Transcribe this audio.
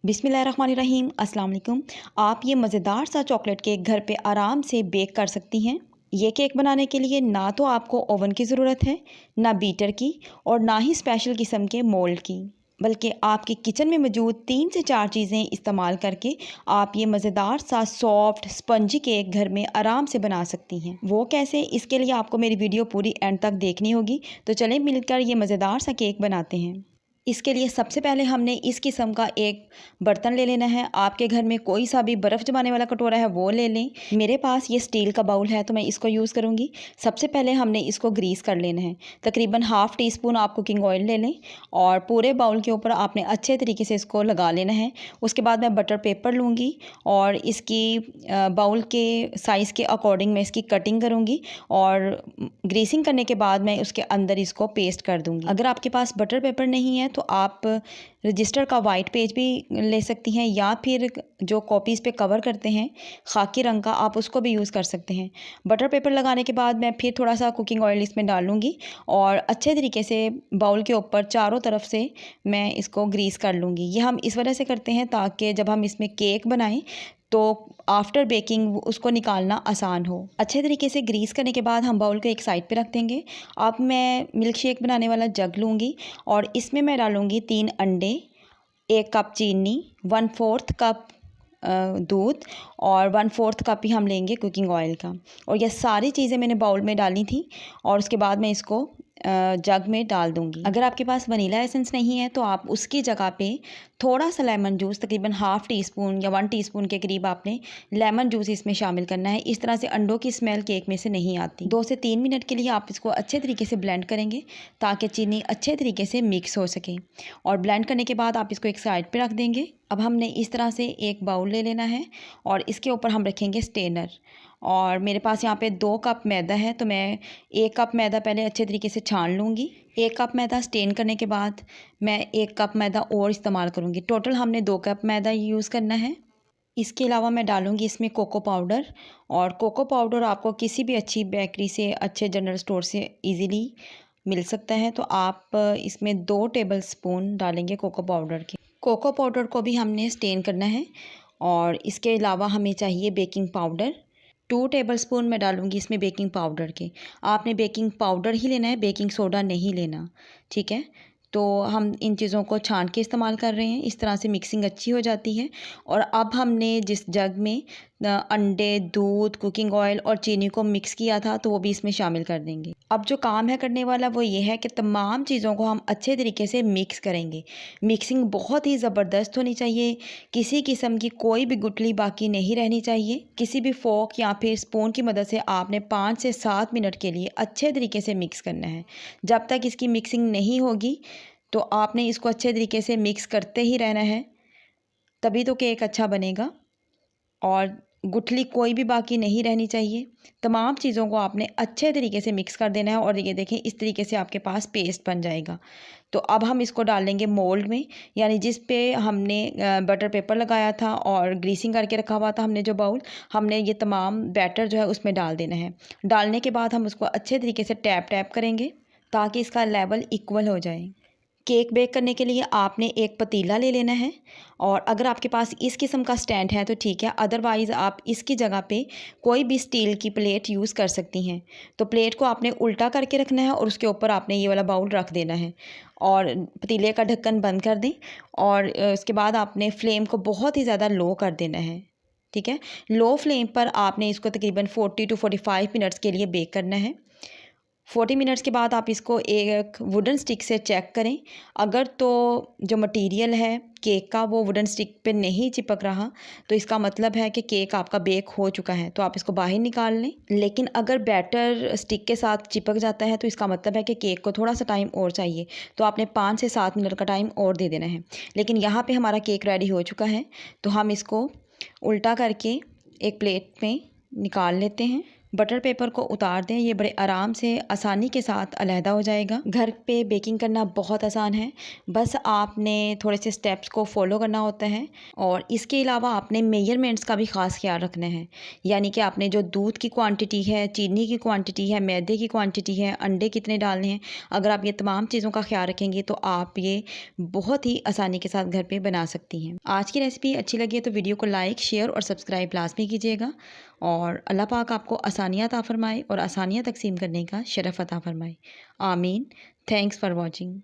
बिस्मिल्लाहिर्रहमानिर्रहीम अस्सलाम वालेकुम। आप ये मज़ेदार सा चॉकलेट केक घर पे आराम से बेक कर सकती हैं। ये केक बनाने के लिए ना तो आपको ओवन की ज़रूरत है, ना बीटर की और ना ही स्पेशल किस्म के मोल्ड की, बल्कि आपके किचन में मौजूद 3 से 4 चीज़ें इस्तेमाल करके आप ये मज़ेदार सा सॉफ्ट स्पंजी केक घर में आराम से बना सकती हैं। वो कैसे, इसके लिए आपको मेरी वीडियो पूरी एंड तक देखनी होगी। तो चलें मिलकर ये मज़ेदार सा केक बनाते हैं। इसके लिए सबसे पहले हमने इस किस्म का एक बर्तन ले लेना है। आपके घर में कोई सा भी बर्फ़ जमाने वाला कटोरा है वो ले लें। मेरे पास ये स्टील का बाउल है तो मैं इसको यूज़ करूँगी। सबसे पहले हमने इसको ग्रीस कर लेना है। तकरीबन हाफ़ टी स्पून आप कुकिंग ऑयल ले लें और पूरे बाउल के ऊपर आपने अच्छे तरीके से इसको लगा लेना है। उसके बाद मैं बटर पेपर लूँगी और इसकी बाउल के साइज़ के अकॉर्डिंग मैं इसकी कटिंग करूँगी और ग्रीसिंग करने के बाद मैं उसके अंदर इसको पेस्ट कर दूँगी। अगर आपके पास बटर पेपर नहीं है तो आप रजिस्टर का वाइट पेज भी ले सकती हैं या फिर जो कॉपीज़ पे कवर करते हैं खाकी रंग का, आप उसको भी यूज़ कर सकते हैं। बटर पेपर लगाने के बाद मैं फिर थोड़ा सा कुकिंग ऑयल इसमें डालूँगी और अच्छे तरीके से बाउल के ऊपर चारों तरफ से मैं इसको ग्रीस कर लूँगी। ये हम इस वजह से करते हैं ताकि जब हम इसमें केक बनाएं तो आफ्टर बेकिंग उसको निकालना आसान हो। अच्छे तरीके से ग्रीस करने के बाद हम बाउल को एक साइड पे रख देंगे। अब मैं मिल्क शेक बनाने वाला जग लूँगी और इसमें मैं डालूँगी 3 अंडे, 1 कप चीनी, 1/4 कप दूध और 1/4 कप ही हम लेंगे कुकिंग ऑयल का। और ये सारी चीज़ें मैंने बाउल में डाली थी और उसके बाद मैं इसको जग में डाल दूँगी। अगर आपके पास वनीला एसेंस नहीं है तो आप उसकी जगह पे थोड़ा सा लेमन जूस, तकरीबन हाफ़ टी स्पून या 1 टीस्पून के करीब आपने लेमन जूस इसमें शामिल करना है। इस तरह से अंडों की स्मेल केक में से नहीं आती। 2 से 3 मिनट के लिए आप इसको अच्छे तरीके से ब्लेंड करेंगे ताकि चीनी अच्छे तरीके से मिक्स हो सके और ब्लेंड करने के बाद आप इसको एक साइड पर रख देंगे। अब हमने इस तरह से एक बाउल ले लेना है और इसके ऊपर हम रखेंगे स्टेनर और मेरे पास यहाँ पे 2 कप मैदा है तो मैं 1 कप मैदा पहले अच्छे तरीके से छान लूँगी। 1 कप मैदा स्टेन करने के बाद मैं 1 कप मैदा और इस्तेमाल करूँगी। टोटल हमने 2 कप मैदा यूज़ करना है। इसके अलावा मैं डालूँगी इसमें कोको पाउडर और कोको पाउडर आपको किसी भी अच्छी बेकरी से, अच्छे जनरल स्टोर से ईज़िली मिल सकता है। तो आप इसमें 2 टेबल स्पून डालेंगे कोको पाउडर के। कोको पाउडर को भी हमने स्टेन करना है और इसके अलावा हमें चाहिए बेकिंग पाउडर। 2 टेबल स्पून मैं डालूँगी इसमें बेकिंग पाउडर के। आपने बेकिंग पाउडर ही लेना है, बेकिंग सोडा नहीं लेना, ठीक है। तो हम इन चीज़ों को छान के इस्तेमाल कर रहे हैं। इस तरह से मिक्सिंग अच्छी हो जाती है। और अब हमने जिस जग में अंडे, दूध, कुकिंग ऑयल और चीनी को मिक्स किया था तो वो भी इसमें शामिल कर देंगे। अब जो काम है करने वाला वो ये है कि तमाम चीज़ों को हम अच्छे तरीके से मिक्स करेंगे। मिक्सिंग बहुत ही ज़बरदस्त होनी चाहिए। किसी किस्म की कोई भी गुठली बाकी नहीं रहनी चाहिए। किसी भी फोक या फिर स्पून की मदद से आपने 5 से 7 मिनट के लिए अच्छे तरीके से मिक्स करना है। जब तक इसकी मिक्सिंग नहीं होगी तो आपने इसको अच्छे तरीके से मिक्स करते ही रहना है, तभी तो केक अच्छा बनेगा। और गुठली कोई भी बाकी नहीं रहनी चाहिए। तमाम चीज़ों को आपने अच्छे तरीके से मिक्स कर देना है और ये देखें इस तरीके से आपके पास पेस्ट बन जाएगा। तो अब हम इसको डाल देंगे मोल्ड में, यानी जिस पे हमने बटर पेपर लगाया था और ग्रीसिंग करके रखा हुआ था हमने जो बाउल, हमने ये तमाम बैटर जो है उसमें डाल देना है। डालने के बाद हम उसको अच्छे तरीके से टैप टैप करेंगे ताकि इसका लेवल इक्वल हो जाए। केक बेक करने के लिए आपने एक पतीला ले लेना है और अगर आपके पास इस किस्म का स्टैंड है तो ठीक है, अदरवाइज़ आप इसकी जगह पे कोई भी स्टील की प्लेट यूज़ कर सकती हैं। तो प्लेट को आपने उल्टा करके रखना है और उसके ऊपर आपने ये वाला बाउल रख देना है और पतीले का ढक्कन बंद कर दें और उसके बाद आपने फ्लेम को बहुत ही ज़्यादा लो कर देना है, ठीक है। लो फ्लेम पर आपने इसको तकरीबन 40 to 45 मिनट्स के लिए बेक करना है। 40 मिनट्स के बाद आप इसको एक वुडन स्टिक से चेक करें। अगर तो जो मटेरियल है केक का वो वुडन स्टिक पे नहीं चिपक रहा तो इसका मतलब है कि केक आपका बेक हो चुका है, तो आप इसको बाहर निकाल लें। लेकिन अगर बैटर स्टिक के साथ चिपक जाता है तो इसका मतलब है कि केक को थोड़ा सा टाइम और चाहिए, तो आपने 5 से 7 मिनट का टाइम और दे देना है। लेकिन यहाँ पे हमारा केक रेडी हो चुका है तो हम इसको उल्टा करके एक प्लेट में निकाल लेते हैं। बटर पेपर को उतार दें, ये बड़े आराम से आसानी के साथ अलहदा हो जाएगा। घर पे बेकिंग करना बहुत आसान है, बस आपने थोड़े से स्टेप्स को फॉलो करना होता है और इसके अलावा आपने मेजरमेंट्स का भी ख़ास ख्याल रखना है। यानी कि आपने जो दूध की क्वांटिटी है, चीनी की क्वांटिटी है, मैदे की क्वांटिटी है, अंडे कितने डालने हैं, अगर आप ये तमाम चीज़ों का ख्याल रखेंगे तो आप ये बहुत ही आसानी के साथ घर पे बना सकती हैं। आज की रेसिपी अच्छी लगी है तो वीडियो को लाइक, शेयर और सब्सक्राइब लाज़मी कीजिएगा और अल्लाह पाक आपको आसानियाँ अता फ़रमाए और आसानियाँ तक़सीम करने का शरफ़ अता फ़रमाए। आमीन। Thanks for watching.